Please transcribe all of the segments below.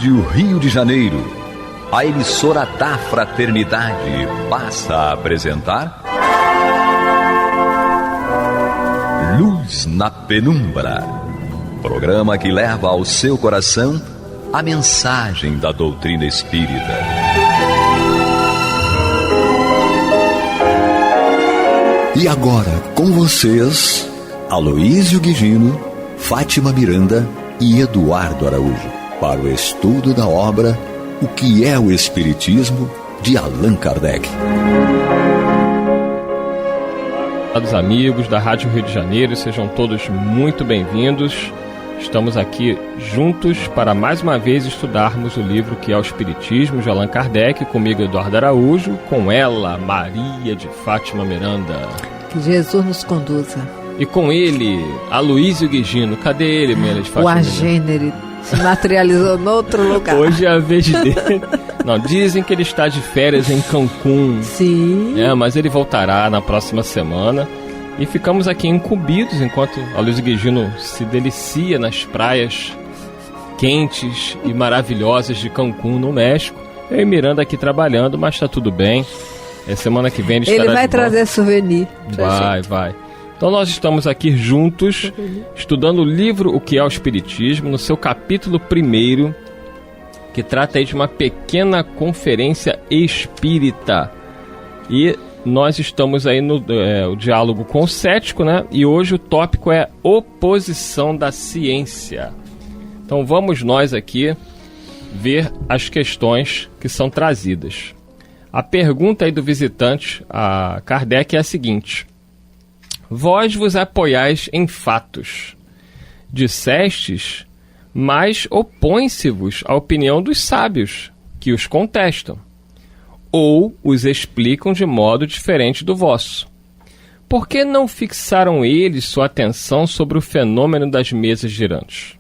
Rádio Rio de Janeiro, a emissora da Fraternidade, passa a apresentar Luz na Penumbra, programa que leva ao seu coração a mensagem da doutrina espírita. E agora, com vocês, Aloísio Guigino, Fátima Miranda e Eduardo Araújo, para o estudo da obra O que é o Espiritismo, de Allan Kardec. Olá, amigos da Rádio Rio de Janeiro, sejam todos muito bem-vindos. Estamos aqui juntos para mais uma vez estudarmos o livro que é o Espiritismo, de Allan Kardec, comigo Eduardo Araújo, com ela, Maria de Fátima Miranda. Que Jesus nos conduza. E com ele, Aloísio Guigino. Cadê ele, Maria de Fátima? O agênere se materializou em outro lugar. Hoje é a vez dele. Não, dizem que ele está de férias em Cancún. Sim. Mas ele voltará na próxima semana. E ficamos aqui incumbidos enquanto Aloísio Guigino se delicia nas praias quentes e maravilhosas de Cancún, no México. Eu e Miranda aqui trabalhando, mas está tudo bem. Semana que vem ele estará vai trazer souvenir. Vai. Então nós estamos aqui juntos, estudando o livro O que é o Espiritismo, no seu capítulo 1, que trata aí de uma pequena conferência espírita. E nós estamos aí no diálogo com o cético, né? E hoje o tópico é oposição da ciência. Então vamos nós aqui ver as questões que são trazidas. A pergunta aí do visitante a Kardec é a seguinte: vós vos apoiais em fatos, dissestes, mas opõe-se-vos à opinião dos sábios, que os contestam, ou os explicam de modo diferente do vosso. Por que não fixaram eles sua atenção sobre o fenômeno das mesas girantes?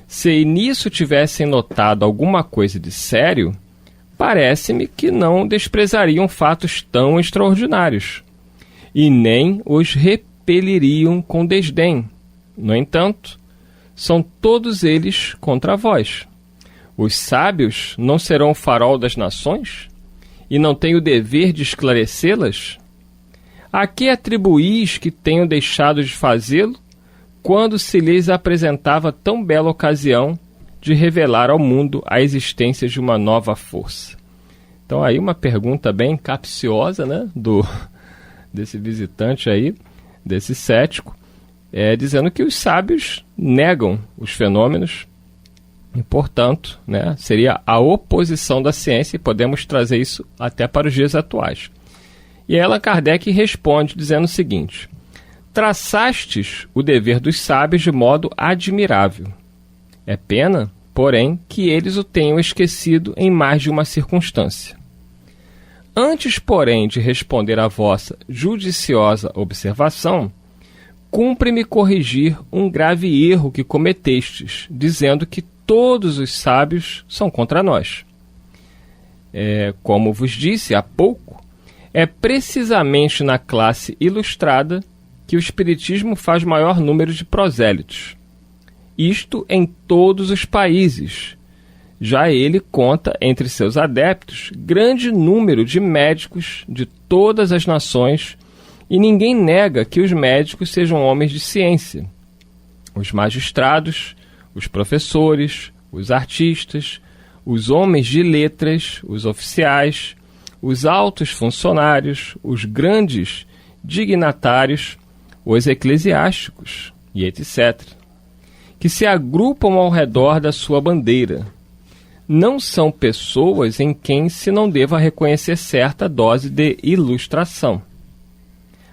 Se nisso tivessem notado alguma coisa de sério, parece-me que não desprezariam fatos tão extraordinários, e nem os repeliriam com desdém. No entanto, são todos eles contra vós. Os sábios não serão o farol das nações? E não têm o dever de esclarecê-las? A que atribuís que tenham deixado de fazê-lo, quando se lhes apresentava tão bela ocasião de revelar ao mundo a existência de uma nova força? Então aí uma pergunta bem capciosa, né, desse visitante aí, desse cético, dizendo que os sábios negam os fenômenos e, portanto, né, seria a oposição da ciência, e podemos trazer isso até para os dias atuais. E Allan Kardec responde dizendo o seguinte: traçastes o dever dos sábios de modo admirável. É pena, porém, que eles o tenham esquecido em mais de uma circunstância. Antes, porém, de responder à vossa judiciosa observação, cumpre-me corrigir um grave erro que cometestes, dizendo que todos os sábios são contra nós. Como vos disse há pouco, é precisamente na classe ilustrada que o Espiritismo faz maior número de prosélitos. Isto em todos os países. Já ele conta entre seus adeptos grande número de médicos de todas as nações, e ninguém nega que os médicos sejam homens de ciência. Os magistrados, os professores, os artistas, os homens de letras, os oficiais, os altos funcionários, os grandes dignatários, os eclesiásticos e etc., que se agrupam ao redor da sua bandeira. Não são pessoas em quem se não deva reconhecer certa dose de ilustração.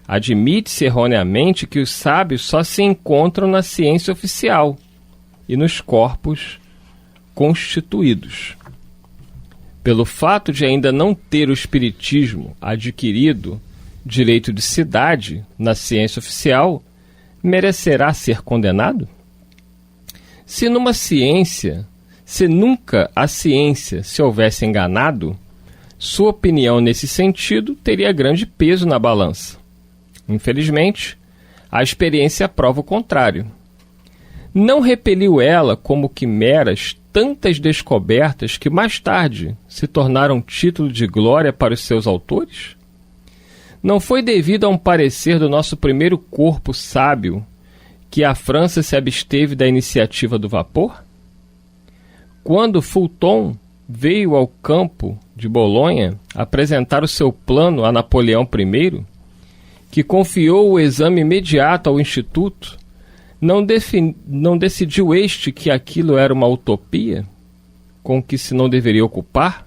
Admite-se erroneamente que os sábios só se encontram na ciência oficial e nos corpos constituídos. Pelo fato de ainda não ter o Espiritismo adquirido direito de cidade na ciência oficial, merecerá ser condenado? Se nunca a ciência se houvesse enganado, sua opinião nesse sentido teria grande peso na balança. Infelizmente, a experiência prova o contrário. Não repeliu ela como quimeras tantas descobertas que mais tarde se tornaram título de glória para os seus autores? Não foi devido a um parecer do nosso primeiro corpo sábio que a França se absteve da iniciativa do vapor? Quando Fulton veio ao campo de Bolonha apresentar o seu plano a Napoleão I, que confiou o exame imediato ao Instituto, não decidiu este que aquilo era uma utopia com que se não deveria ocupar?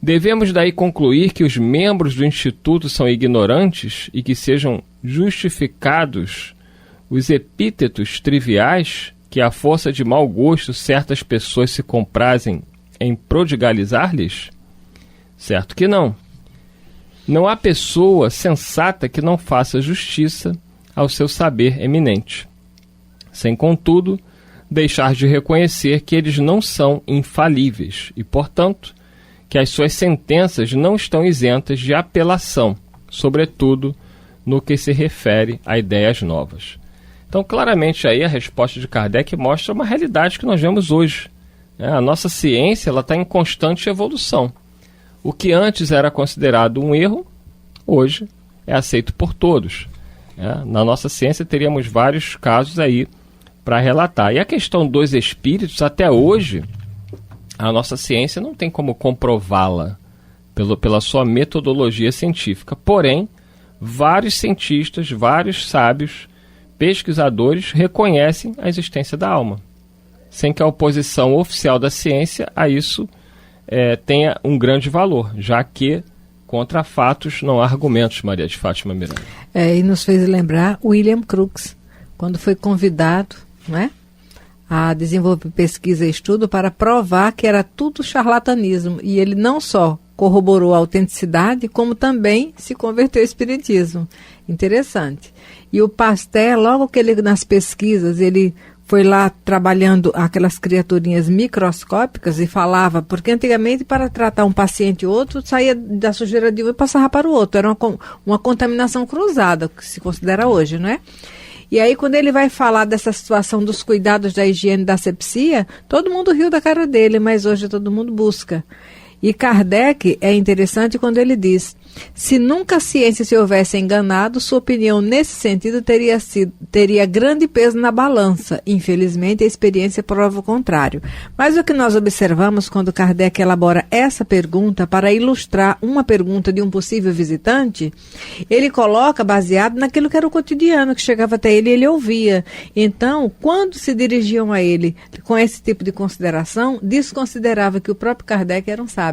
Devemos daí concluir que os membros do Instituto são ignorantes e que sejam justificados os epítetos triviais que, à força de mau gosto, certas pessoas se comprazem em prodigalizar-lhes? Certo que não. Não há pessoa sensata que não faça justiça ao seu saber eminente, sem, contudo, deixar de reconhecer que eles não são infalíveis e, portanto, que as suas sentenças não estão isentas de apelação, sobretudo no que se refere a ideias novas. Então, claramente, aí a resposta de Kardec mostra uma realidade que nós vemos hoje. A nossa ciência está em constante evolução. O que antes era considerado um erro, hoje é aceito por todos. Na nossa ciência teríamos vários casos aí para relatar. E a questão dos espíritos, até hoje, a nossa ciência não tem como comprová-la pela sua metodologia científica. Porém, vários cientistas, vários sábios, pesquisadores reconhecem a existência da alma, sem que a oposição oficial da ciência a isso tenha um grande valor, já que contra fatos não há argumentos, Maria de Fátima Miranda. E nos fez lembrar William Crookes, quando foi convidado, né, a desenvolver pesquisa e estudo para provar que era tudo charlatanismo. E ele não só corroborou a autenticidade, como também se converteu ao espiritismo. Interessante. E o Pasteur, logo que ele, nas pesquisas, ele foi lá trabalhando aquelas criaturinhas microscópicas e falava, porque antigamente para tratar um paciente ou outro, saía da sujeira de um e passava para o outro. Era uma contaminação cruzada, que se considera hoje, não é? E aí, quando ele vai falar dessa situação dos cuidados da higiene da asepsia, todo mundo riu da cara dele, mas hoje todo mundo busca. E Kardec é interessante quando ele diz: se nunca a ciência se houvesse enganado, sua opinião nesse sentido teria grande peso na balança. Infelizmente, a experiência prova o contrário. Mas o que nós observamos quando Kardec elabora essa pergunta para ilustrar uma pergunta de um possível visitante, ele coloca baseado naquilo que era o cotidiano, que chegava até ele e ele ouvia. Então, quando se dirigiam a ele com esse tipo de consideração, desconsiderava que o próprio Kardec era um sábio.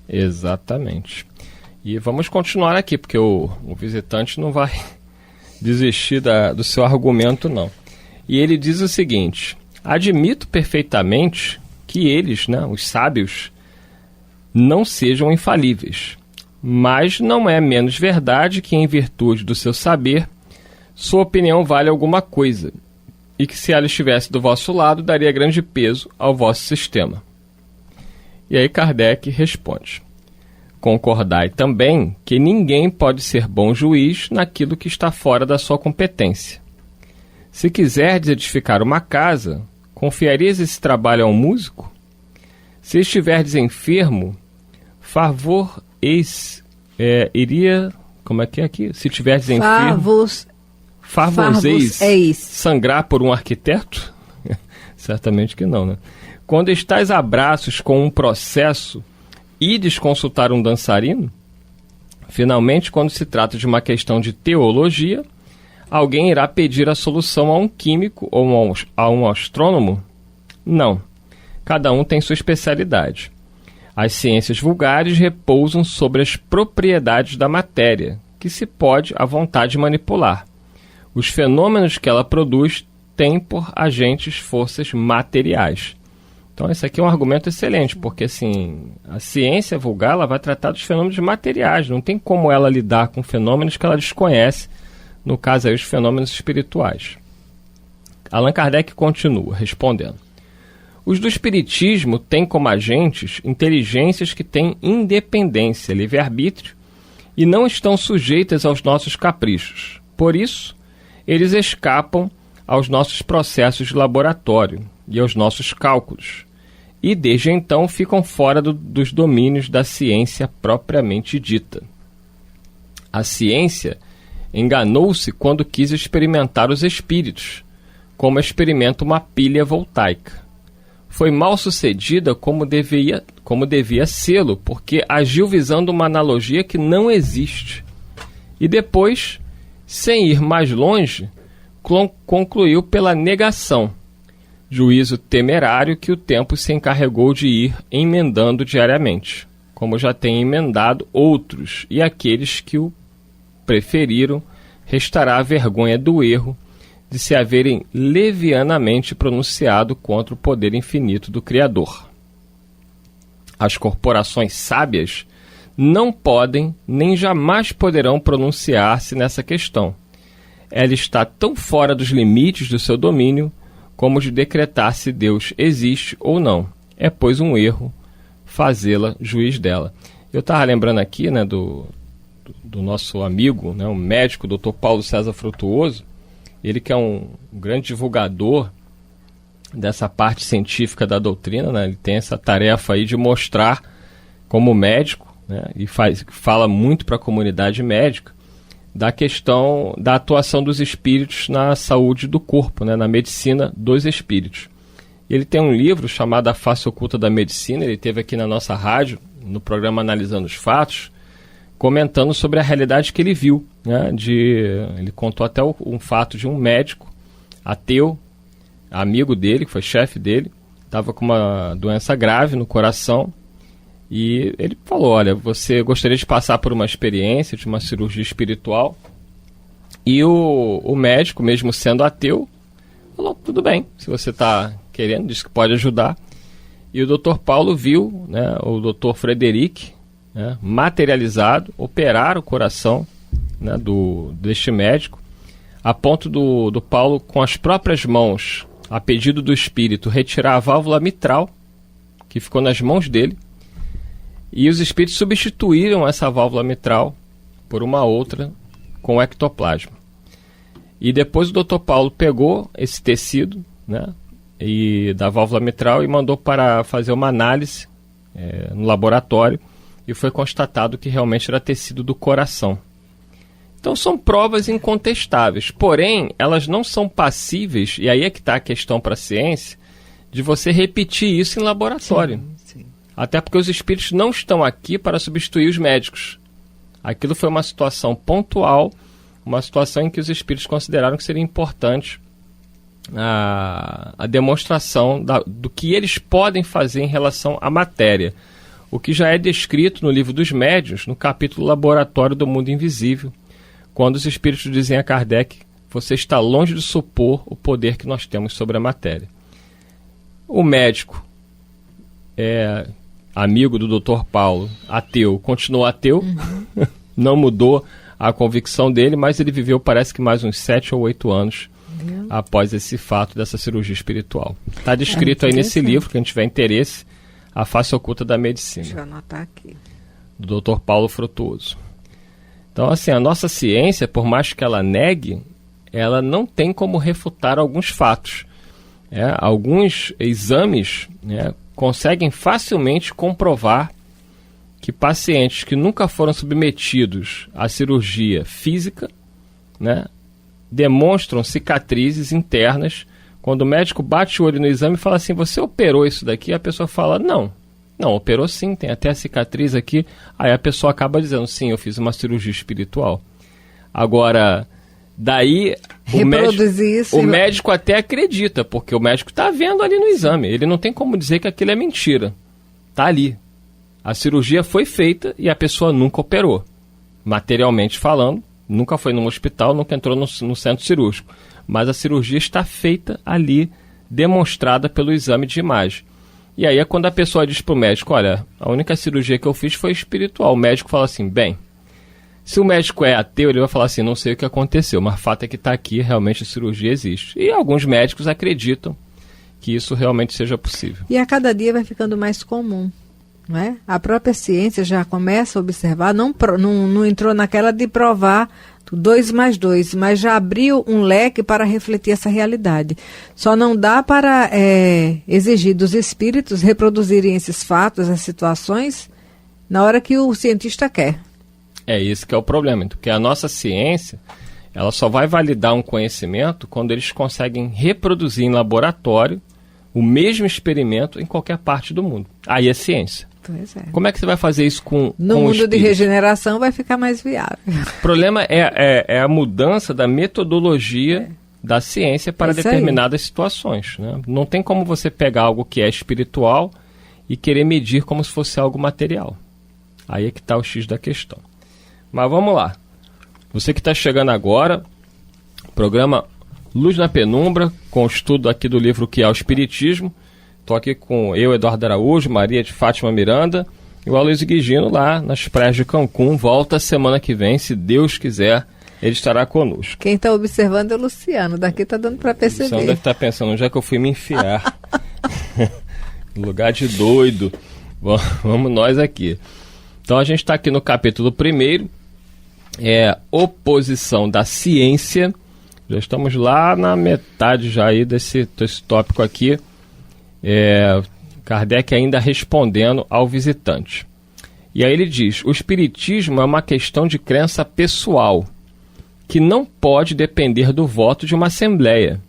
Exatamente. E vamos continuar aqui, porque o visitante não vai desistir do seu argumento, não. E ele diz o seguinte: admito perfeitamente que eles, né, os sábios, não sejam infalíveis, mas não é menos verdade que, em virtude do seu saber, sua opinião vale alguma coisa, e que, se ela estivesse do vosso lado, daria grande peso ao vosso sistema. E aí Kardec responde: concordai também que ninguém pode ser bom juiz naquilo que está fora da sua competência. Se quiserdes edificar uma casa, confiareis esse trabalho a um músico? Se estiverdes enfermo, como é que é aqui? Se estiverdes enfermo, far-vos-eis sangrar por um arquiteto? Certamente que não, né? Quando estáis a braços com um processo, ides consultar um dançarino? Finalmente, quando se trata de uma questão de teologia, alguém irá pedir a solução a um químico ou a um astrônomo? Não. Cada um tem sua especialidade. As ciências vulgares repousam sobre as propriedades da matéria, que se pode à vontade manipular. Os fenômenos que ela produz têm por agentes forças materiais. Então, esse aqui é um argumento excelente, porque assim, a ciência vulgar ela vai tratar dos fenômenos materiais, não tem como ela lidar com fenômenos que ela desconhece, no caso aí os fenômenos espirituais. Allan Kardec continua respondendo: os do espiritismo têm como agentes inteligências que têm independência, livre-arbítrio, e não estão sujeitas aos nossos caprichos. Por isso, eles escapam aos nossos processos de laboratório e aos nossos cálculos, e desde então ficam fora dos domínios da ciência propriamente dita. A ciência enganou-se quando quis experimentar os espíritos, como experimenta uma pilha voltaica. Foi mal sucedida como devia sê-lo, porque agiu visando uma analogia que não existe. E depois, sem ir mais longe, concluiu pela negação, juízo temerário que o tempo se encarregou de ir emendando diariamente, como já tem emendado outros, e aqueles que o preferiram, restará a vergonha do erro de se haverem levianamente pronunciado contra o poder infinito do Criador. As corporações sábias não podem, nem jamais poderão pronunciar-se nessa questão. Ela está tão fora dos limites do seu domínio como de decretar se Deus existe ou não. É, pois, um erro fazê-la juiz dela. Eu estava lembrando aqui, né, do nosso amigo, né, o médico, Dr. Paulo César Frutuoso, ele que é um grande divulgador dessa parte científica da doutrina, né, ele tem essa tarefa aí de mostrar como médico, né, e fala muito para a comunidade médica, da questão da atuação dos espíritos na saúde do corpo, né, na medicina dos espíritos. Ele tem um livro chamado A Face Oculta da Medicina, ele teve aqui na nossa rádio, no programa Analisando os Fatos, comentando sobre a realidade que ele viu, né, ele contou até um fato de um médico ateu, amigo dele, que foi chefe dele, estava com uma doença grave no coração, e ele falou, olha, você gostaria de passar por uma experiência de uma cirurgia espiritual? E o médico, mesmo sendo ateu, falou, tudo bem, se você está querendo, disse que pode ajudar. E o Dr. Paulo viu, né, o Dr. Frederic, né, materializado, operar o coração, né, deste médico, a ponto do Paulo, com as próprias mãos, a pedido do espírito, retirar a válvula mitral, que ficou nas mãos dele, e os espíritos substituíram essa válvula mitral por uma outra com ectoplasma. E depois o Dr. Paulo pegou esse tecido, né, da válvula mitral e mandou para fazer uma análise no laboratório, e foi constatado que realmente era tecido do coração. Então são provas incontestáveis, porém elas não são passíveis, e aí é que está a questão para a ciência, de você repetir isso em laboratório. Sim. Até porque os espíritos não estão aqui para substituir os médicos. Aquilo foi uma situação pontual, uma situação em que os espíritos consideraram que seria importante a demonstração do que eles podem fazer em relação à matéria. O que já é descrito no Livro dos Médiuns, no capítulo Laboratório do Mundo Invisível, quando os espíritos dizem a Kardec, você está longe de supor o poder que nós temos sobre a matéria. O médico amigo do Dr. Paulo, ateu, continuou ateu, não mudou a convicção dele, mas ele viveu, parece que mais uns 7 ou 8 anos após esse fato dessa cirurgia espiritual. Está descrito aí nesse livro, quem tiver interesse, A Face Oculta da Medicina. Deixa eu anotar aqui. Do Dr. Paulo Frutuoso. Então, assim, a nossa ciência, por mais que ela negue, ela não tem como refutar alguns fatos. Alguns exames conseguem facilmente comprovar que pacientes que nunca foram submetidos à cirurgia física, demonstram cicatrizes internas. Quando o médico bate o olho no exame e fala assim, você operou isso daqui? A pessoa fala, não, operou sim, tem até a cicatriz aqui. Aí a pessoa acaba dizendo, sim, eu fiz uma cirurgia espiritual. Agora, daí o médico até acredita, porque o médico está vendo ali no exame. Ele não tem como dizer que aquilo é mentira. Está ali. A cirurgia foi feita e a pessoa nunca operou. Materialmente falando, nunca foi num hospital, nunca entrou no centro cirúrgico. Mas a cirurgia está feita ali, demonstrada pelo exame de imagem. E aí é quando a pessoa diz para o médico, olha, a única cirurgia que eu fiz foi espiritual. O médico fala assim, bem, se o médico é ateu, ele vai falar assim, não sei o que aconteceu, mas o fato é que está aqui, realmente a cirurgia existe. E alguns médicos acreditam que isso realmente seja possível. E a cada dia vai ficando mais comum, não é? A própria ciência já começa a observar, não entrou naquela de provar 2 mais 2, mas já abriu um leque para refletir essa realidade. Só não dá para exigir dos espíritos reproduzirem esses fatos, as situações, na hora que o cientista quer. É isso que é o problema, porque a nossa ciência, ela só vai validar um conhecimento quando eles conseguem reproduzir em laboratório o mesmo experimento em qualquer parte do mundo. Aí é ciência. Pois é. Como é que você vai fazer isso com No com mundo de regeneração vai ficar mais viável. O problema é a mudança da metodologia da ciência para determinadas situações, né? Não tem como você pegar algo que é espiritual e querer medir como se fosse algo material. Aí é que está o X da questão. Mas vamos lá. Você que está chegando agora, programa Luz na Penumbra, com o estudo aqui do livro Que é o Espiritismo. Estou aqui com eu, Eduardo Araújo, Maria de Fátima Miranda e o Aloysio Guigino lá nas praias de Cancún. Volta semana que vem, se Deus quiser, ele estará conosco. Quem está observando é o Luciano, daqui está dando para perceber. O Luciano deve estar pensando, onde é que eu fui me enfiar? Lugar de doido. Vamos nós aqui. Então a gente está aqui no capítulo 1º, oposição da ciência. Já estamos lá na metade já aí desse tópico aqui. Kardec ainda respondendo ao visitante. E aí ele diz: o espiritismo é uma questão de crença pessoal, que não pode depender do voto de uma assembleia,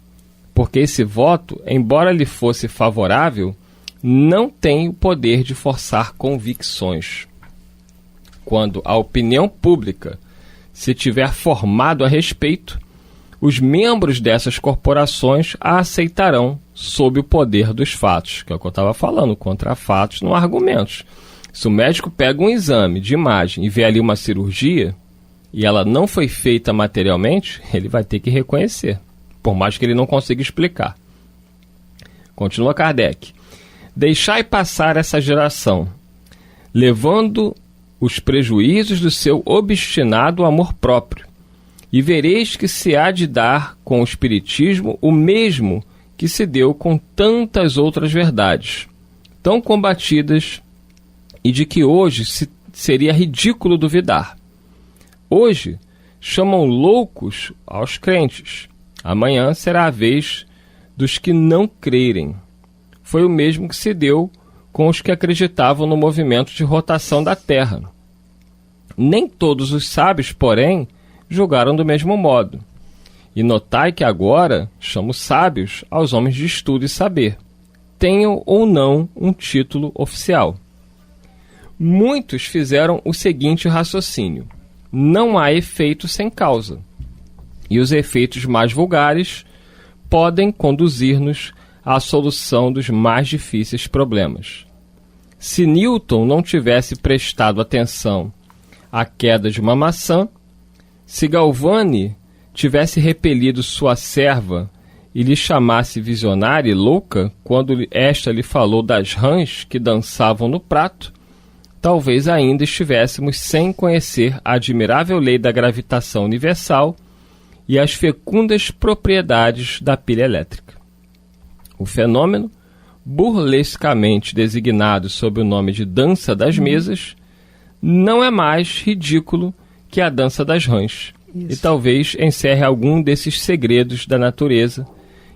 porque esse voto, embora lhe fosse favorável, não tem o poder de forçar convicções. Quando a opinião pública se tiver formado a respeito, os membros dessas corporações a aceitarão sob o poder dos fatos, que é o que eu estava falando, contra fatos não há argumentos. Se o médico pega um exame de imagem e vê ali uma cirurgia, e ela não foi feita materialmente, ele vai ter que reconhecer, por mais que ele não consiga explicar. Continua Kardec. Deixai passar essa geração, levando os prejuízos do seu obstinado amor próprio, e vereis que se há de dar com o espiritismo o mesmo que se deu com tantas outras verdades, tão combatidas e de que hoje seria ridículo duvidar. Hoje chamam loucos aos crentes, amanhã será a vez dos que não crerem. Foi o mesmo que se deu com os que acreditavam no movimento de rotação da Terra. Nem todos os sábios, porém, julgaram do mesmo modo. E notai que agora chamo sábios aos homens de estudo e saber, tenham ou não um título oficial. Muitos fizeram o seguinte raciocínio: não há efeito sem causa, e os efeitos mais vulgares podem conduzir-nos à solução dos mais difíceis problemas. Se Newton não tivesse prestado atenção à queda de uma maçã, se Galvani tivesse repelido sua serva e lhe chamasse visionária e louca quando esta lhe falou das rãs que dançavam no prato, talvez ainda estivéssemos sem conhecer a admirável lei da gravitação universal e as fecundas propriedades da pilha elétrica. O fenômeno, burlescamente designado sob o nome de dança das mesas, não é mais ridículo que a dança das rãs. Isso. E talvez encerre algum desses segredos da natureza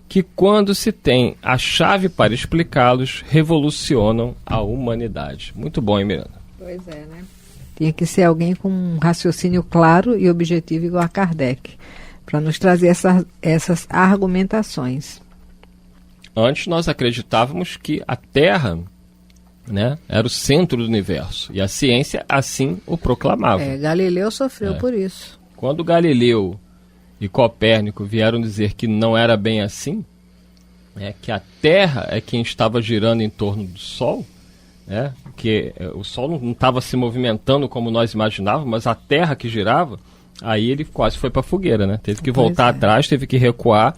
que, quando se tem a chave para explicá-los, revolucionam a humanidade. Muito bom, hein, Miranda? Pois é, né? Tinha que ser alguém com um raciocínio claro e objetivo igual a Kardec, para nos trazer essas argumentações. Antes nós acreditávamos que a Terra, né, era o centro do universo, e a ciência assim o proclamava. Galileu sofreu por isso. Quando Galileu e Copérnico vieram dizer que não era bem assim, que a Terra é quem estava girando em torno do Sol, que o Sol não estava se movimentando como nós imaginávamos, mas a Terra que girava, aí ele quase foi para a fogueira, né? Teve que voltar atrás, teve que recuar,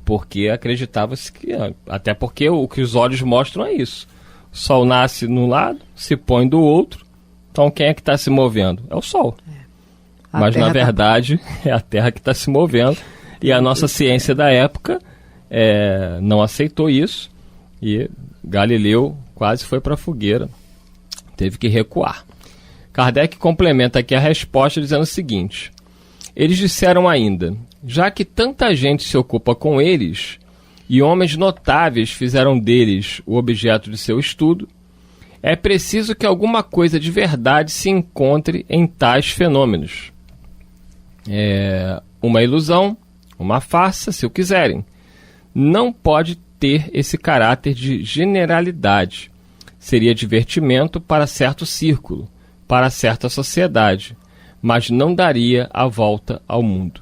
porque acreditava-se que... Até porque o que os olhos mostram é isso. O Sol nasce de um lado, se põe do outro, então quem é que está se movendo? É o Sol. Mas na verdade é a Terra que está se movendo, e a nossa ciência da época não aceitou isso, e Galileu quase foi para a fogueira, teve que recuar. Kardec complementa aqui a resposta dizendo o seguinte: Eles disseram ainda: já que tanta gente se ocupa com eles, e homens notáveis fizeram deles o objeto de seu estudo, é preciso que alguma coisa de verdade se encontre em tais fenômenos. Uma ilusão, uma farsa, se o quiserem, não pode ter esse caráter de generalidade. Seria divertimento para certo círculo, para certa sociedade, mas não daria a volta ao mundo.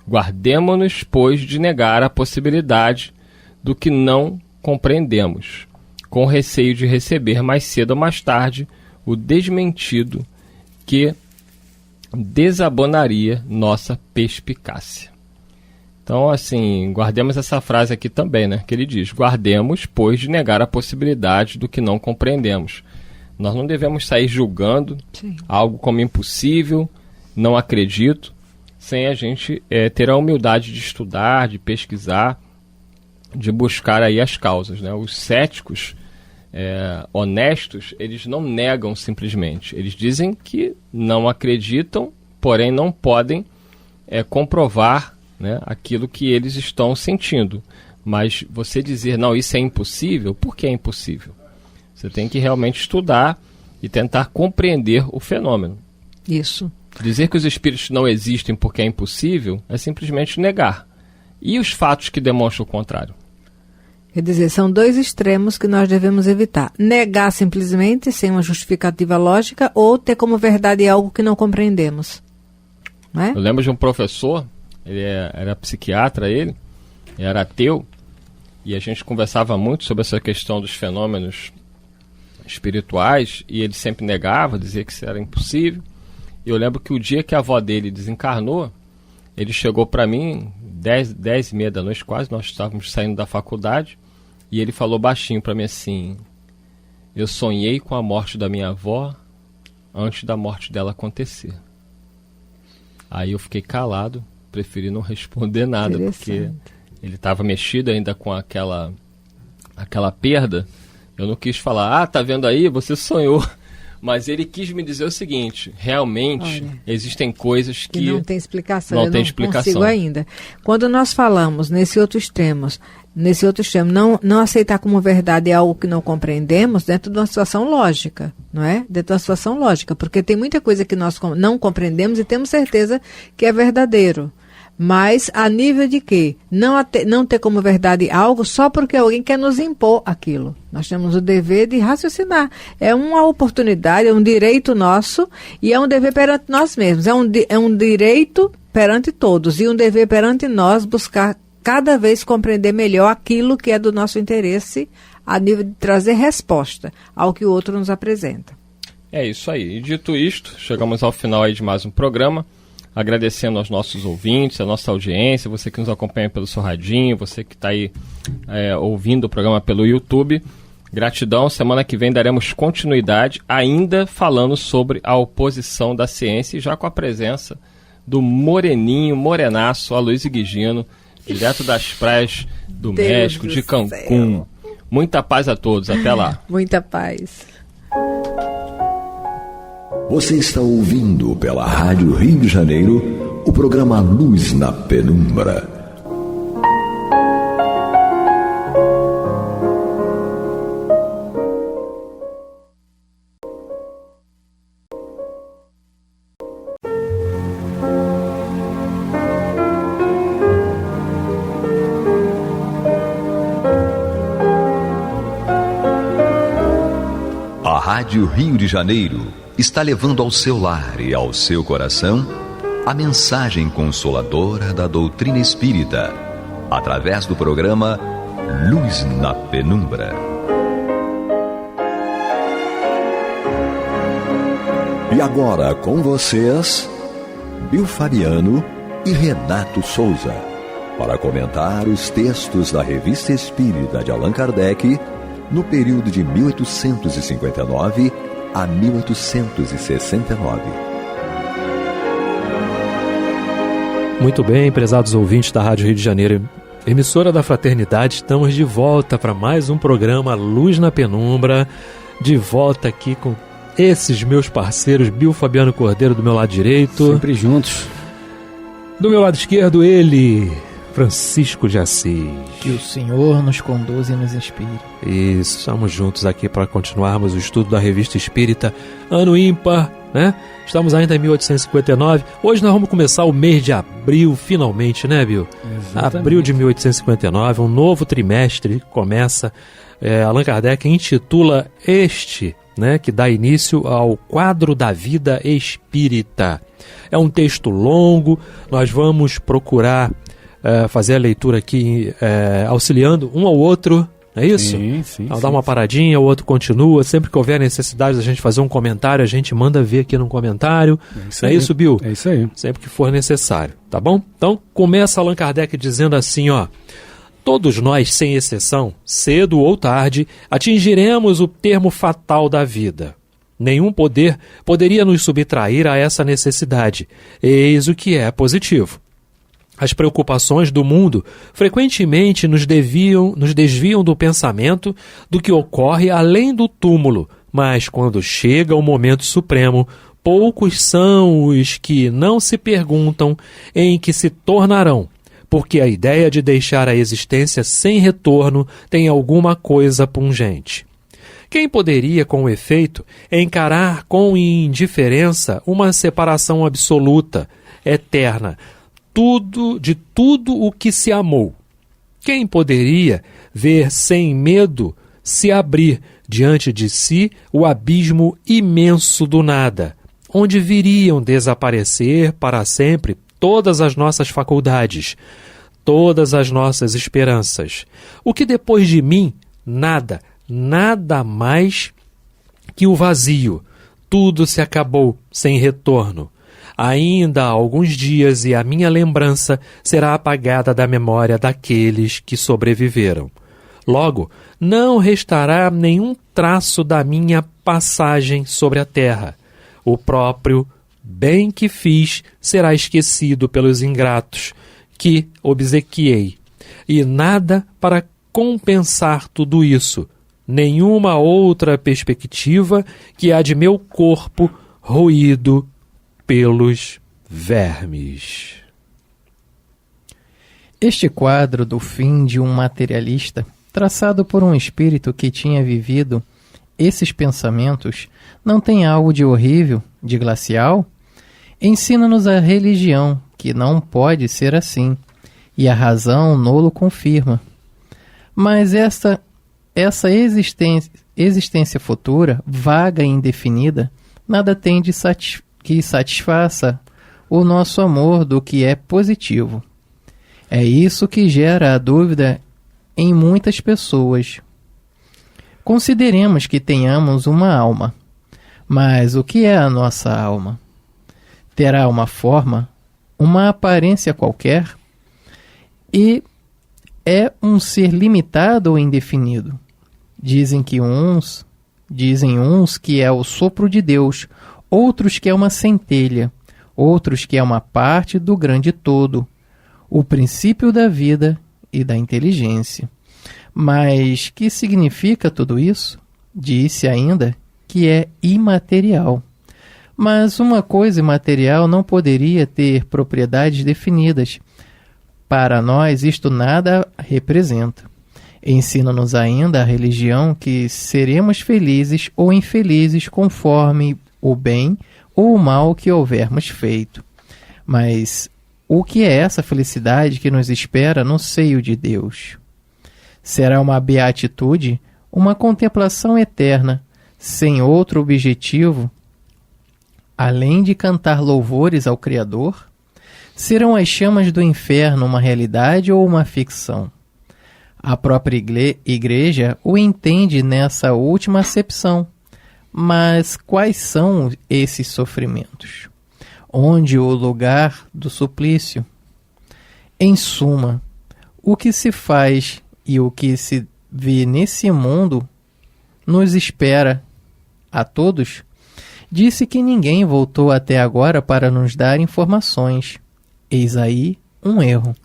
Guardemo-nos, pois, de negar a possibilidade do que não compreendemos, com receio de receber mais cedo ou mais tarde o desmentido que desabonaria nossa perspicácia. Então, assim, guardemos essa frase aqui também, né? Que ele diz: guardemos, pois, de negar a possibilidade do que não compreendemos. Nós não devemos sair julgando algo como impossível, não acredito, sem a gente ter a humildade de estudar, de pesquisar, de buscar aí as causas, né? Os céticos honestos, eles não negam simplesmente. Eles dizem que não acreditam, porém não podem comprovar, né, aquilo que eles estão sentindo. Mas você dizer, não, isso é impossível, por que é impossível? Você tem que realmente estudar e tentar compreender o fenômeno. Isso. Dizer que os espíritos não existem porque é impossível é simplesmente negar. E os fatos que demonstram o contrário? Quer dizer, são dois extremos que nós devemos evitar. Negar simplesmente, sem uma justificativa lógica, ou ter como verdade algo que não compreendemos. Não é? Eu lembro de um professor, ele era psiquiatra, ele era ateu, e a gente conversava muito sobre essa questão dos fenômenos espirituais, e ele sempre negava, dizia que isso era impossível. E eu lembro que o dia que a avó dele desencarnou, ele chegou para mim, 10h30 da noite quase, nós estávamos saindo da faculdade, e ele falou baixinho para mim assim: eu sonhei com a morte da minha avó antes da morte dela acontecer. Aí eu fiquei calado, preferi não responder nada, porque ele estava mexido ainda com aquela perda. Eu não quis falar, tá vendo aí, você sonhou. Mas ele quis me dizer o seguinte: realmente, olha, existem coisas que não tem explicação. Não tem explicação. Consigo ainda. Quando nós falamos nesse outro extremo, não aceitar como verdade algo que não compreendemos dentro de uma situação lógica, não é? Dentro de uma situação lógica, porque tem muita coisa que nós não compreendemos e temos certeza que é verdadeiro. Mas a nível de que não ter como verdade algo só porque alguém quer nos impor aquilo. Nós temos o dever de raciocinar. É uma oportunidade, é um direito nosso e é um dever perante nós mesmos. É um direito perante todos e um dever perante nós buscar cada vez compreender melhor aquilo que é do nosso interesse a nível de trazer resposta ao que o outro nos apresenta. É isso aí. E dito isto, chegamos ao final aí de mais um programa. Agradecendo aos nossos ouvintes, a nossa audiência, você que nos acompanha pelo seu radinho, você que está aí ouvindo o programa pelo YouTube. Gratidão. Semana que vem daremos continuidade, ainda falando sobre a oposição da ciência, e já com a presença do morenaço, Aloysio Guigino, direto das praias do México, de Cancún. Muita paz a todos. Até lá. Muita paz. Você está ouvindo pela Rádio Rio de Janeiro o programa Luz na Penumbra. A Rádio Rio de Janeiro está levando ao seu lar e ao seu coração a mensagem consoladora da doutrina espírita, através do programa Luz na Penumbra. E agora com vocês, Bill Fabiano e Renato Souza, para comentar os textos da Revista Espírita de Allan Kardec no período de 1859 a 1869. Muito bem, prezados ouvintes da Rádio Rio de Janeiro, emissora da Fraternidade, estamos de volta para mais um programa Luz na Penumbra, de volta aqui com esses meus parceiros, Bill Fabiano Cordeiro do meu lado direito. Sempre juntos. Do meu lado esquerdo, ele, Francisco de Assis. Que o Senhor nos conduza e nos inspire. Isso, estamos juntos aqui para continuarmos o estudo da Revista Espírita, ano ímpar, né? Estamos ainda em 1859. Hoje nós vamos começar o mês de abril, finalmente, né, Bill? Exatamente. Abril de 1859, um novo trimestre começa. Allan Kardec intitula este, né, que dá início ao quadro da vida espírita. É um texto longo, nós vamos procurar fazer a leitura aqui auxiliando um ao outro, não é isso? Sim. Dá uma paradinha, o outro continua. Sempre que houver necessidade da gente fazer um comentário, a gente manda ver aqui no comentário. É isso, Bill? É isso aí. Sempre que for necessário, tá bom? Então, começa Allan Kardec dizendo assim, ó: todos nós, sem exceção, cedo ou tarde, atingiremos o termo fatal da vida. Nenhum poder poderia nos subtrair a essa necessidade. Eis o que é positivo. As preocupações do mundo frequentemente nos desviam do pensamento do que ocorre além do túmulo, mas quando chega o momento supremo, poucos são os que não se perguntam em que se tornarão, porque a ideia de deixar a existência sem retorno tem alguma coisa pungente. Quem poderia, com efeito, encarar com indiferença uma separação absoluta, eterna, de tudo o que se amou? Quem poderia ver sem medo se abrir diante de si o abismo imenso do nada, onde viriam desaparecer para sempre todas as nossas faculdades, todas as nossas esperanças? O que depois de mim, nada mais que o vazio. Tudo se acabou sem retorno. Ainda há alguns dias e a minha lembrança será apagada da memória daqueles que sobreviveram. Logo, não restará nenhum traço da minha passagem sobre a terra. O próprio bem que fiz será esquecido pelos ingratos que obsequiei. E nada para compensar tudo isso, nenhuma outra perspectiva que a de meu corpo roído pelos vermes. Este quadro do fim de um materialista, traçado por um espírito que tinha vivido esses pensamentos, não tem algo de horrível, de glacial? Ensina-nos a religião que não pode ser assim, e a razão nolo confirma. Mas essa existência futura, vaga e indefinida, nada tem de que satisfaça o nosso amor do que é positivo. É isso que gera a dúvida em muitas pessoas. Consideremos que tenhamos uma alma. Mas o que é a nossa alma? Terá uma forma, uma aparência qualquer? E é um ser limitado ou indefinido? Dizem uns que é o sopro de Deus, outros que é uma centelha, outros que é uma parte do grande todo, o princípio da vida e da inteligência. Mas que significa tudo isso? Disse ainda que é imaterial. Mas uma coisa imaterial não poderia ter propriedades definidas. Para nós isto nada representa. Ensina-nos ainda a religião que seremos felizes ou infelizes conforme o bem ou o mal que houvermos feito. Mas o que é essa felicidade que nos espera no seio de Deus? Será uma beatitude, uma contemplação eterna, sem outro objetivo, além de cantar louvores ao Criador? Serão as chamas do inferno uma realidade ou uma ficção? A própria Igreja o entende nessa última acepção. Mas quais são esses sofrimentos? Onde o lugar do suplício? Em suma, o que se faz e o que se vê nesse mundo nos espera a todos? Disse que ninguém voltou até agora para nos dar informações. Eis aí um erro.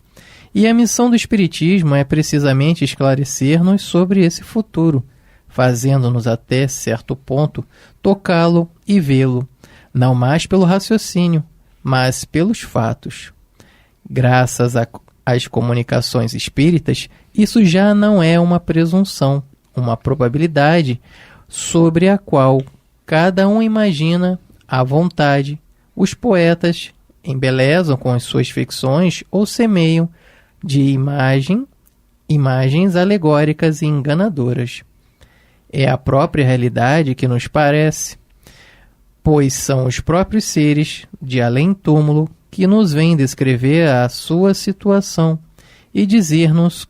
E a missão do Espiritismo é precisamente esclarecer-nos sobre esse futuro, fazendo-nos até certo ponto tocá-lo e vê-lo, não mais pelo raciocínio, mas pelos fatos. Graças às comunicações espíritas, isso já não é uma presunção, uma probabilidade sobre a qual cada um imagina à vontade. Os poetas embelezam com as suas ficções ou semeiam de imagens alegóricas e enganadoras. É a própria realidade que nos parece, pois são os próprios seres de além-túmulo que nos vêm descrever a sua situação e dizer-nos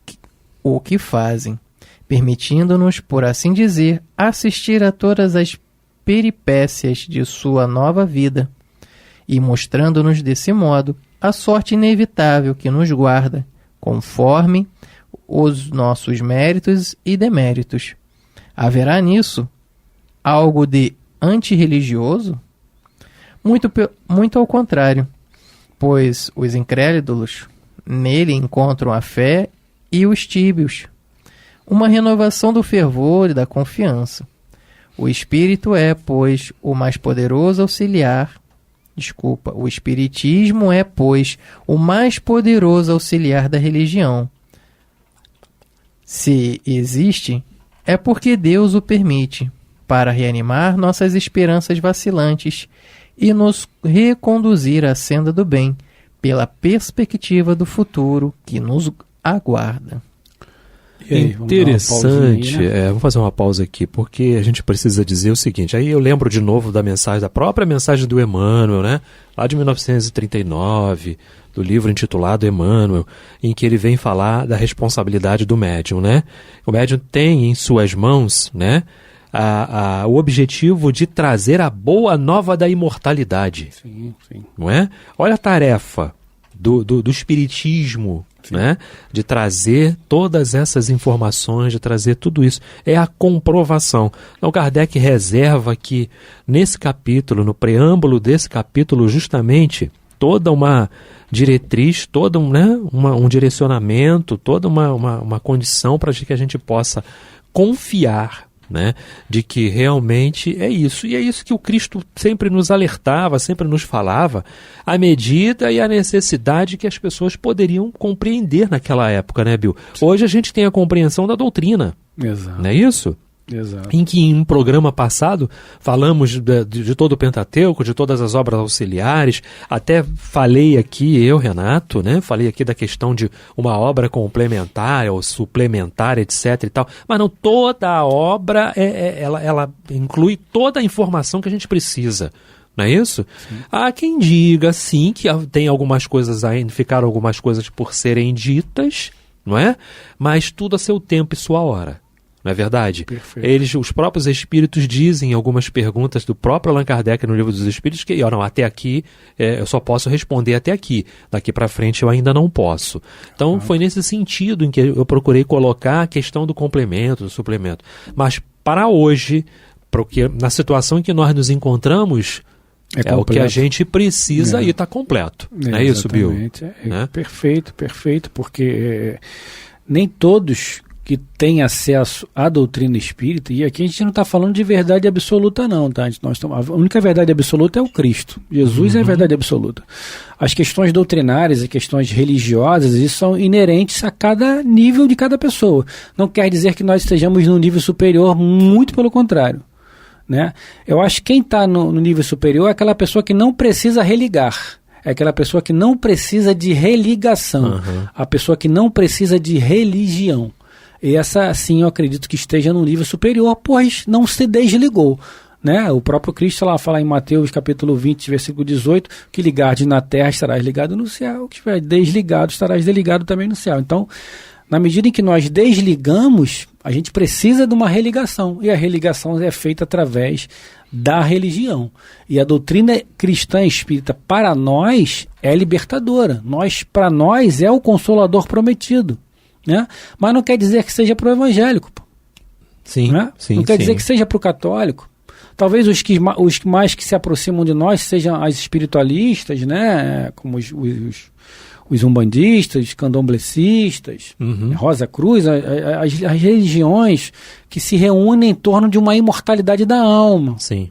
o que fazem, permitindo-nos, por assim dizer, assistir a todas as peripécias de sua nova vida e mostrando-nos desse modo a sorte inevitável que nos guarda, conforme os nossos méritos e deméritos. Haverá nisso algo de antirreligioso? Muito ao contrário, pois os incrédulos nele encontram a fé e os tíbios, uma renovação do fervor e da confiança. O Espírito é, pois, o mais poderoso auxiliar. O Espiritismo é, pois, o mais poderoso auxiliar da religião. Se existe, é porque Deus o permite, para reanimar nossas esperanças vacilantes e nos reconduzir à senda do bem, pela perspectiva do futuro que nos aguarda. E aí, interessante, vamos fazer uma pausa aqui, porque a gente precisa dizer o seguinte, aí eu lembro de novo da própria mensagem do Emmanuel, né? Lá de 1939, do livro intitulado Emmanuel, em que ele vem falar da responsabilidade do médium, né? O médium tem em suas mãos, né, o objetivo de trazer a boa nova da imortalidade. Sim. Não é? Olha a tarefa do espiritismo, né? De trazer todas essas informações, de trazer tudo isso. É a comprovação. Então Kardec reserva aqui nesse capítulo, no preâmbulo desse capítulo, justamente toda uma diretriz, todo um direcionamento, toda uma condição para que a gente possa confiar, né, de que realmente é isso. E é isso que o Cristo sempre nos alertava, sempre nos falava, a medida e a necessidade que as pessoas poderiam compreender naquela época, né, Bill? Hoje a gente tem a compreensão da doutrina. Exato. Não é isso? Exato. Em que em um programa passado falamos de todo o Pentateuco, de todas as obras auxiliares, até falei aqui, Renato, né? Falei aqui da questão de uma obra complementar ou suplementar, etc e tal, mas não, toda a obra, ela inclui toda a informação que a gente precisa. Não é isso? Sim. Há quem diga, sim, que tem algumas coisas ainda, ficaram algumas coisas por serem ditas, não é? Mas tudo a seu tempo e sua hora. Não é verdade? Perfeito. Os próprios espíritos dizem em algumas perguntas do próprio Allan Kardec no Livro dos Espíritos que, até aqui eu só posso responder até aqui. Daqui para frente eu ainda não posso. Então foi nesse sentido em que eu procurei colocar a questão do complemento, do suplemento. Mas para hoje, porque na situação em que nós nos encontramos, é o que a gente precisa e está completo. Não é isso, Bill? Perfeito, porque nem todos que tem acesso à doutrina espírita, e aqui a gente não está falando de verdade absoluta não, tá? A única verdade absoluta é o Cristo. Jesus é a verdade absoluta. As questões doutrinárias e questões religiosas, isso são inerentes a cada nível de cada pessoa. Não quer dizer que nós estejamos num nível superior, muito pelo contrário. Né? Eu acho que quem está no nível superior é aquela pessoa que não precisa religar. É aquela pessoa que não precisa de religação. A pessoa que não precisa de religião. E essa, sim, eu acredito que esteja no nível superior, pois não se desligou. Né? O próprio Cristo lá fala em Mateus capítulo 20, versículo 18, que ligares na terra estarás ligado no céu, que estiver desligado estarás desligado também no céu. Então, na medida em que nós desligamos, a gente precisa de uma religação. E a religação é feita através da religião. E a doutrina cristã espírita, para nós, é libertadora. Para nós, é o consolador prometido. Né? Mas não quer dizer que seja para o evangélico. Sim, né? Sim. Não quer dizer que seja para o católico. Talvez os que mais que se aproximam de nós sejam as espiritualistas, né? Como os umbandistas, os candomblecistas, Rosa Cruz, as religiões que se reúnem em torno de uma imortalidade da alma. Sim.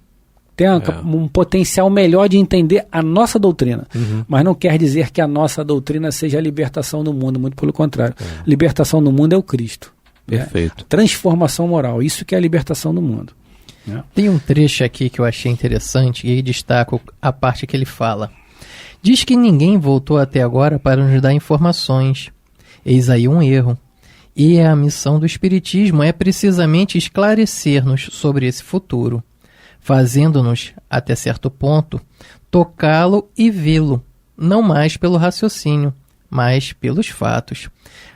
tem um potencial melhor de entender a nossa doutrina. Mas não quer dizer que a nossa doutrina seja a libertação do mundo, muito pelo contrário. Libertação do mundo é o Cristo. Perfeito. Transformação moral, isso que é a libertação do mundo. Tem um trecho aqui que eu achei interessante e aí destaco a parte que ele fala. Diz que ninguém voltou até agora para nos dar informações. Eis aí um erro. E a missão do Espiritismo é precisamente esclarecer-nos sobre esse futuro, fazendo-nos, até certo ponto, tocá-lo e vê-lo, não mais pelo raciocínio, mas pelos fatos.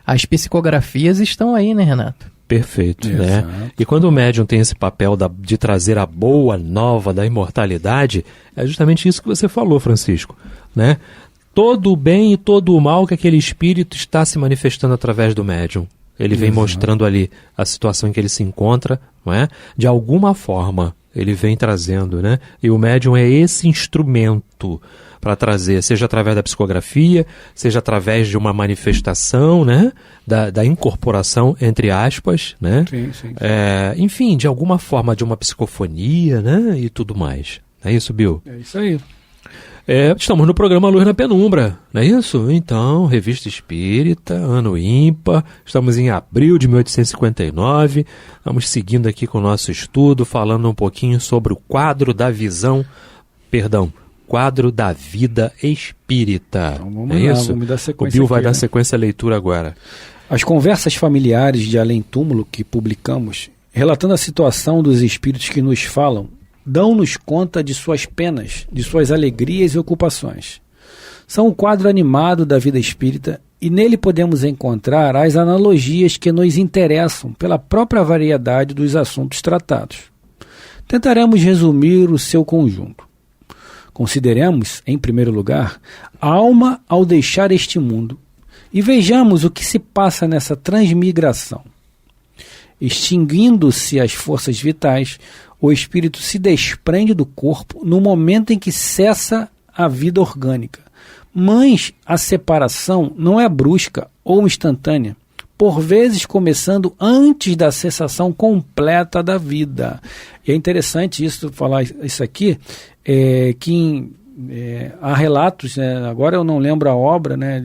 As psicografias estão aí, né, Renato? Perfeito, né? E quando o médium tem esse papel de trazer a boa nova da imortalidade, é justamente isso que você falou, Francisco, né? Todo o bem e todo o mal que aquele espírito está se manifestando através do médium. Ele vem mostrando ali a situação em que ele se encontra, não é? De alguma forma, ele vem trazendo, né? E o médium é esse instrumento para trazer, seja através da psicografia, seja através de uma manifestação, né? Da incorporação, entre aspas, né? Sim. Enfim, de alguma forma, de uma psicofonia, né? E tudo mais. É isso, Bill? É isso aí. Estamos no programa Luz na Penumbra, não é isso? Então, Revista Espírita, ano ímpar, estamos em abril de 1859, vamos seguindo aqui com o nosso estudo, falando um pouquinho sobre o quadro da quadro da vida espírita. Então vamos lá, isso? vamos dar sequência. O Bill vai aqui, dar né? sequência à leitura agora. As conversas familiares de Além Túmulo que publicamos, relatando a situação dos espíritos que nos falam, dão-nos conta de suas penas, de suas alegrias e ocupações. São o quadro animado da vida espírita e nele podemos encontrar as analogias que nos interessam pela própria variedade dos assuntos tratados. Tentaremos resumir o seu conjunto. Consideremos, em primeiro lugar, a alma ao deixar este mundo e vejamos o que se passa nessa transmigração. Extinguindo-se as forças vitais, o espírito se desprende do corpo no momento em que cessa a vida orgânica. Mas a separação não é brusca ou instantânea, por vezes começando antes da cessação completa da vida. E é interessante isso, falar isso aqui, que há relatos, né, agora eu não lembro a obra, né,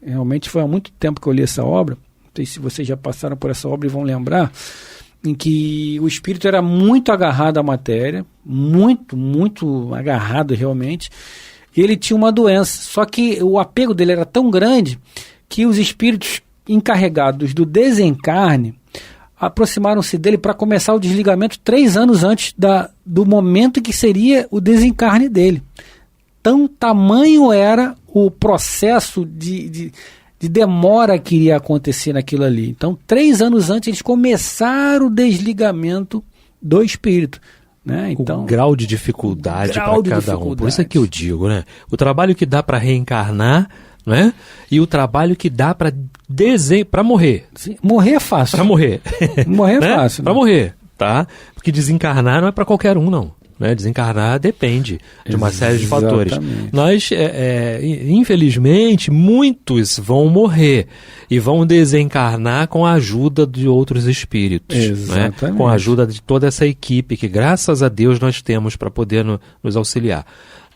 realmente foi há muito tempo que eu li essa obra, não sei se vocês já passaram por essa obra e vão lembrar, em que o espírito era muito agarrado à matéria, muito agarrado realmente, e ele tinha uma doença, só que o apego dele era tão grande que os espíritos encarregados do desencarne aproximaram-se dele para começar o desligamento 3 anos antes do momento em que seria o desencarne dele. Tamanho era o processo de demora que iria acontecer naquilo ali. Então, 3 anos antes, eles começaram o desligamento do espírito. Né? Então, o grau de dificuldade para cada um. Por isso é que eu digo, né? O trabalho que dá para reencarnar, né? E o trabalho que dá para morrer. Sim, morrer é fácil. Para morrer. Morrer é né? fácil. Para morrer, tá? Porque desencarnar não é para qualquer um, não. Né? Desencarnar depende de uma série de fatores. Nós, infelizmente, muitos vão morrer e vão desencarnar com a ajuda de outros espíritos, né? Com a ajuda de toda essa equipe que, graças a Deus, nós temos para poder nos auxiliar.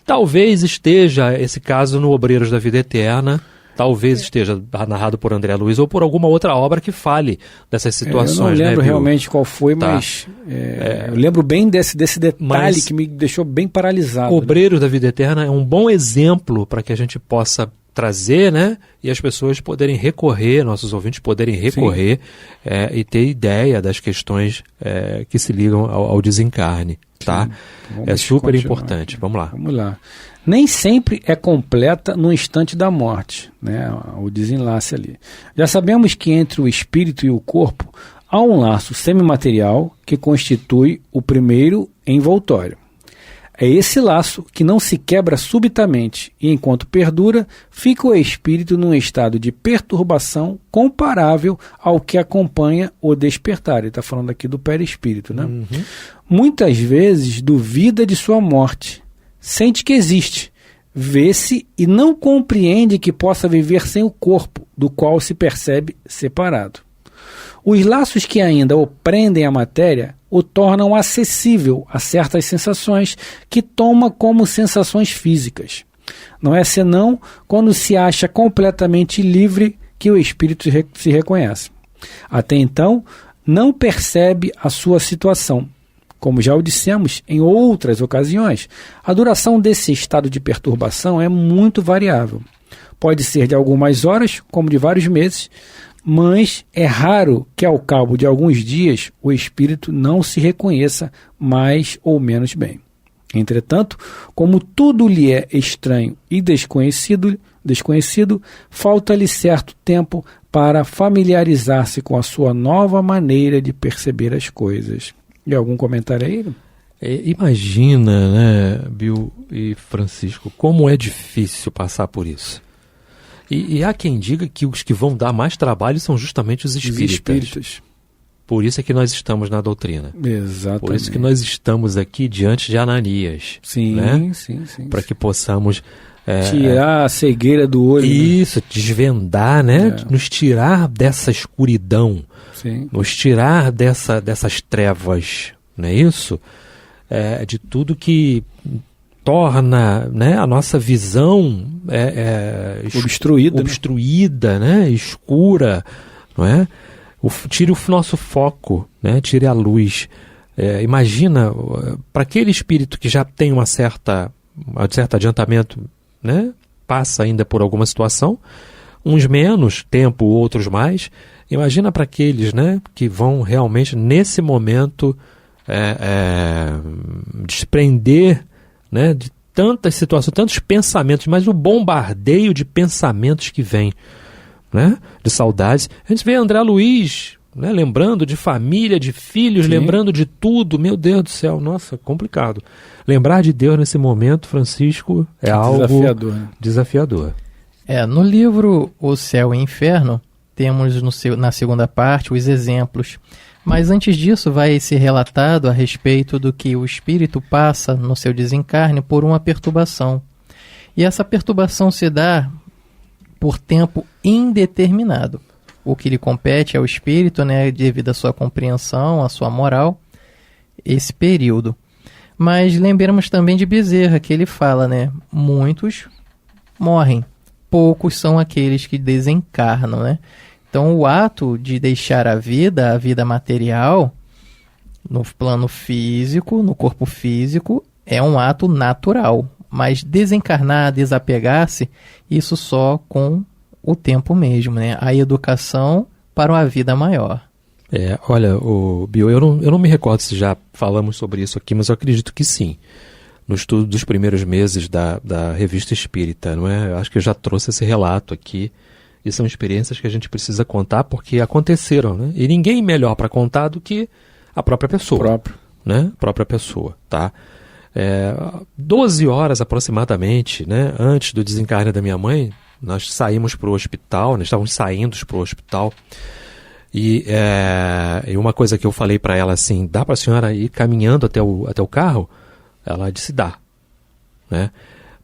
Talvez esteja esse caso no Obreiros da Vida Eterna, talvez esteja narrado por André Luiz ou por alguma outra obra que fale dessas situações. Eu não lembro, né, realmente qual foi, mas eu lembro bem desse detalhe que me deixou bem paralisado. Obreiros da Vida Eterna é um bom exemplo para que a gente possa trazer, né, e as pessoas poderem recorrer, nossos ouvintes poderem recorrer e ter ideia das questões que se ligam ao desencarne. Tá? É super importante. Vamos lá. Nem sempre é completa no instante da morte, né? O desenlace ali. Já sabemos que entre o espírito e o corpo há um laço semimaterial que constitui o primeiro envoltório. É esse laço que não se quebra subitamente e, enquanto perdura, fica o espírito num estado de perturbação comparável ao que acompanha o despertar. Ele está falando aqui do perispírito, né? Muitas vezes duvida de sua morte, sente que existe, vê-se e não compreende que possa viver sem o corpo, do qual se percebe separado. Os laços que ainda o prendem à matéria o tornam acessível a certas sensações que toma como sensações físicas. Não é senão quando se acha completamente livre que o espírito se reconhece. Até então, não percebe a sua situação. Como já o dissemos em outras ocasiões, a duração desse estado de perturbação é muito variável. Pode ser de algumas horas, como de vários meses, mas é raro que ao cabo de alguns dias o espírito não se reconheça mais ou menos bem. Entretanto, como tudo lhe é estranho e desconhecido, falta-lhe certo tempo para familiarizar-se com a sua nova maneira de perceber as coisas. E algum comentário aí? Imagina, né, Bill e Francisco, como é difícil passar por isso. E há quem diga que os que vão dar mais trabalho são justamente os espíritas. Por isso é que nós estamos na doutrina. Exatamente. Por isso que nós estamos aqui diante de Ananias. Sim, né? sim. Para que possamos... tirar a cegueira do olho. Isso, né? Desvendar, né? Nos tirar dessa escuridão. Sim. Nos tirar dessas trevas, não é isso? De tudo que torna, né, a nossa visão obstruída, né? Escura, não é? Tire o nosso foco, né? Tire a luz. Imagina, para aquele espírito que já tem um certo adiantamento, né? Passa ainda por alguma situação, uns menos tempo, outros mais. Imagina para aqueles, né, que vão realmente nesse momento desprender, né, de tantas situações, tantos pensamentos, mas o bombardeio de pensamentos que vem, né, de saudades. A gente vê André Luiz, né, lembrando de família, de filhos, lembrando de tudo. Meu Deus do céu, nossa, complicado. Lembrar de Deus nesse momento, Francisco, é algo desafiador. No livro O Céu e o Inferno, temos na segunda parte os exemplos. Mas antes disso vai ser relatado a respeito do que o espírito passa no seu desencarne por uma perturbação. E essa perturbação se dá por tempo indeterminado. O que lhe compete ao espírito, né, devido à sua compreensão, à sua moral, esse período. Mas lembramos também de Bezerra, que ele fala, né, muitos morrem, poucos são aqueles que desencarnam, né? Então, o ato de deixar a vida material, no plano físico, no corpo físico, é um ato natural. Mas desencarnar, desapegar-se, isso só com o tempo mesmo, né? A educação para uma vida maior. Olha, Bill, eu não me recordo se já falamos sobre isso aqui, mas eu acredito que sim. No estudo dos primeiros meses da Revista Espírita, não é? Eu acho que eu já trouxe esse relato aqui. E são experiências que a gente precisa contar porque aconteceram, né? E ninguém melhor para contar do que a própria pessoa. Né? A própria pessoa, tá? 12 horas aproximadamente, né? Antes do desencarne da minha mãe, nós saímos para o hospital, nós estávamos saindo para o hospital. E uma coisa que eu falei para ela assim, dá para a senhora ir caminhando até o carro? Ela disse, dá. Né?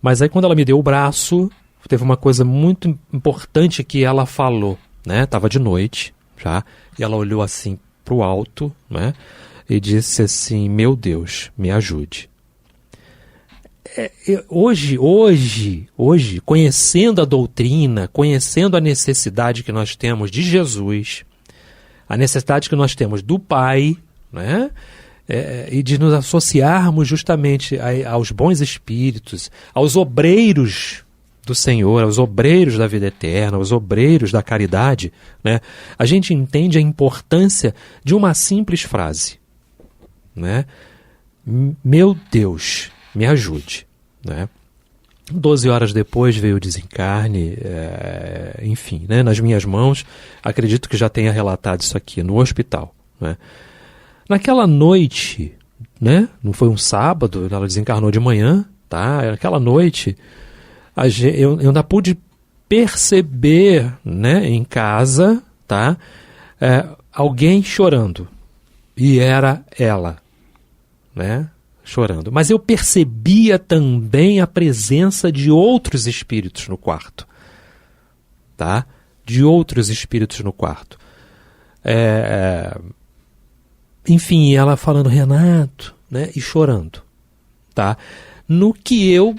Mas aí quando ela me deu o braço, teve uma coisa muito importante que ela falou, né? Tava de noite já, e ela olhou assim para o alto, né? E disse assim, meu Deus, me ajude. Hoje, conhecendo a doutrina, conhecendo a necessidade que nós temos de Jesus, a necessidade que nós temos do Pai, né? E de nos associarmos justamente aos bons espíritos, aos obreiros do Senhor, aos obreiros da vida eterna, aos obreiros da caridade, né? A gente entende a importância de uma simples frase, né? Meu Deus, me ajude, né? 12 horas depois veio o desencarne, enfim, né? Nas minhas mãos, acredito que já tenha relatado isso aqui no hospital, né? Naquela noite, né? Não foi um sábado, ela desencarnou de manhã, tá? Naquela noite eu ainda pude perceber, né, em casa, tá, alguém chorando, e era ela, né, chorando. Mas eu percebia também a presença de outros espíritos no quarto, tá, de outros espíritos no quarto. Enfim, ela falando, Renato, né, e chorando, tá? No que eu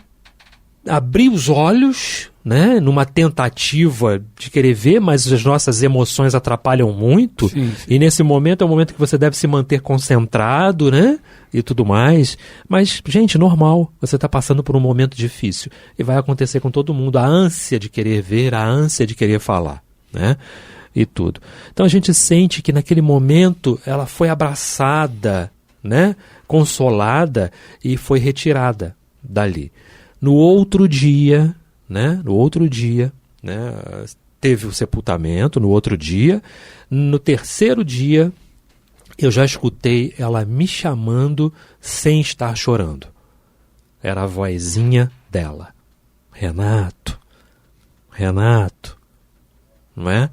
abri os olhos, né, numa tentativa de querer ver, mas as nossas emoções atrapalham muito. Sim. E nesse momento é o momento que você deve se manter concentrado, né, e tudo mais. Mas, gente, normal, você está passando por um momento difícil. E vai acontecer com todo mundo, a ânsia de querer ver, a ânsia de querer falar, né, e tudo. Então a gente sente que naquele momento ela foi abraçada, né, consolada e foi retirada dali. No outro dia, né, teve o sepultamento, no outro dia. No terceiro dia, eu já escutei ela me chamando sem estar chorando. Era a vozinha dela. Renato, não é?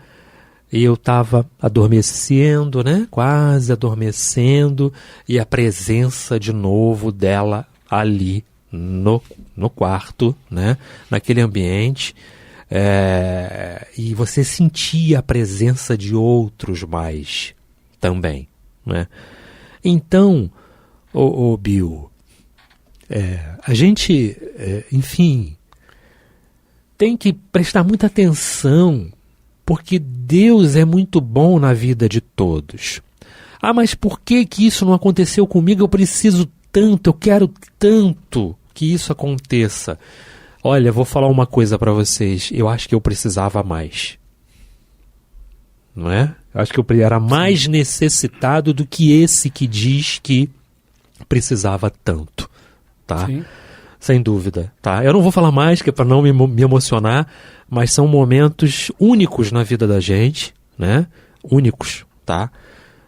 E eu estava adormecendo, né, quase adormecendo, e a presença de novo dela ali no quarto, né, naquele ambiente, e você sentia a presença de outros mais também, né? Então, Bill, a gente, enfim, tem que prestar muita atenção, porque Deus é muito bom na vida de todos. Ah, mas por que isso não aconteceu comigo? Eu preciso tanto, eu quero tanto que isso aconteça. Olha, vou falar uma coisa para vocês. Eu acho que eu precisava mais. Não é? Eu acho que eu era mais necessitado do que esse que diz que precisava tanto. Tá? Sim. Sem dúvida. Tá? Eu não vou falar mais, que é para não me emocionar, mas são momentos únicos na vida da gente, né? Únicos, tá?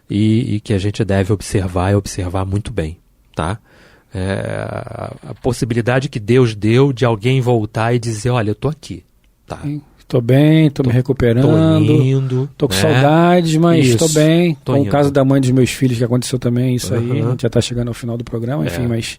E que a gente deve observar e observar muito bem, tá? A possibilidade que Deus deu de alguém voltar e dizer, olha, eu tô aqui, tá? Estou bem, estou me recuperando, tô indo, tô com saudades, mas estou bem. Tô com indo. O caso da mãe dos meus filhos que aconteceu também, isso aí, a gente já está chegando ao final do programa, enfim, mas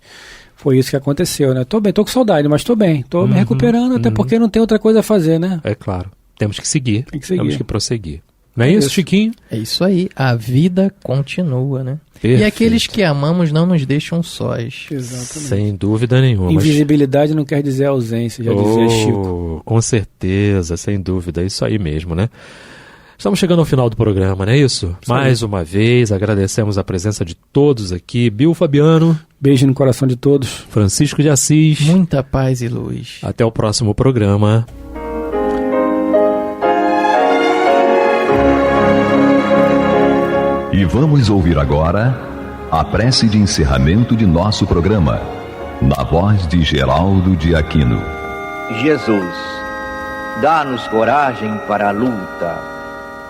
foi isso que aconteceu, né? Tô bem, tô com saudade, mas tô bem, tô me recuperando, até porque não tem outra coisa a fazer, né? É claro, temos que seguir, Tem que seguir. Temos que prosseguir. Não é isso, Chiquinho? É isso aí, a vida continua, né? Perfeito. E aqueles que amamos não nos deixam sós. Exatamente. Sem dúvida nenhuma. Invisibilidade não quer dizer ausência, já dizia Chico. Com certeza, sem dúvida, é isso aí mesmo, né? Estamos chegando ao final do programa, não é isso? Mais uma vez, agradecemos a presença de todos aqui. Bill Fabiano. Beijo no coração de todos. Francisco de Assis. Muita paz e luz. Até o próximo programa. E vamos ouvir agora a prece de encerramento de nosso programa, na voz de Geraldo de Aquino. Jesus, dá-nos coragem para a luta,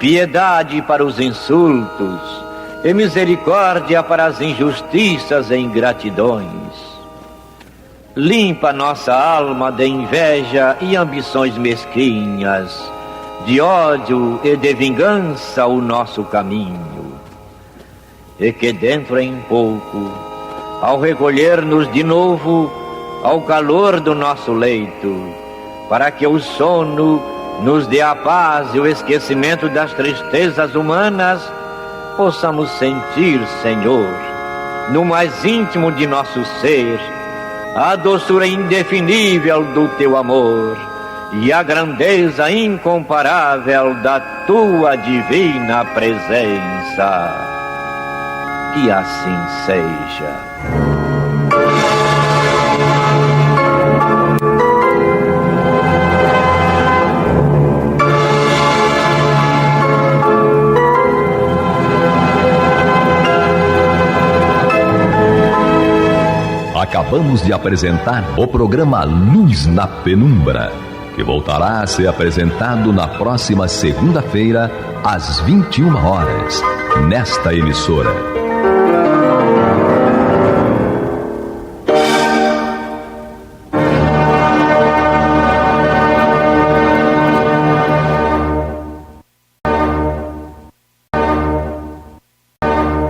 piedade para os insultos e misericórdia para as injustiças e ingratidões. Limpa nossa alma de inveja e ambições mesquinhas, de ódio e de vingança o nosso caminho. E que dentro em pouco, ao recolher-nos de novo ao calor do nosso leito, para que o sono nos dê a paz e o esquecimento das tristezas humanas, possamos sentir, Senhor, no mais íntimo de nosso ser, a doçura indefinível do Teu amor e a grandeza incomparável da Tua divina presença. Que assim seja. Acabamos de apresentar o programa Luz na Penumbra, que voltará a ser apresentado na próxima segunda-feira, às 21 horas, nesta emissora.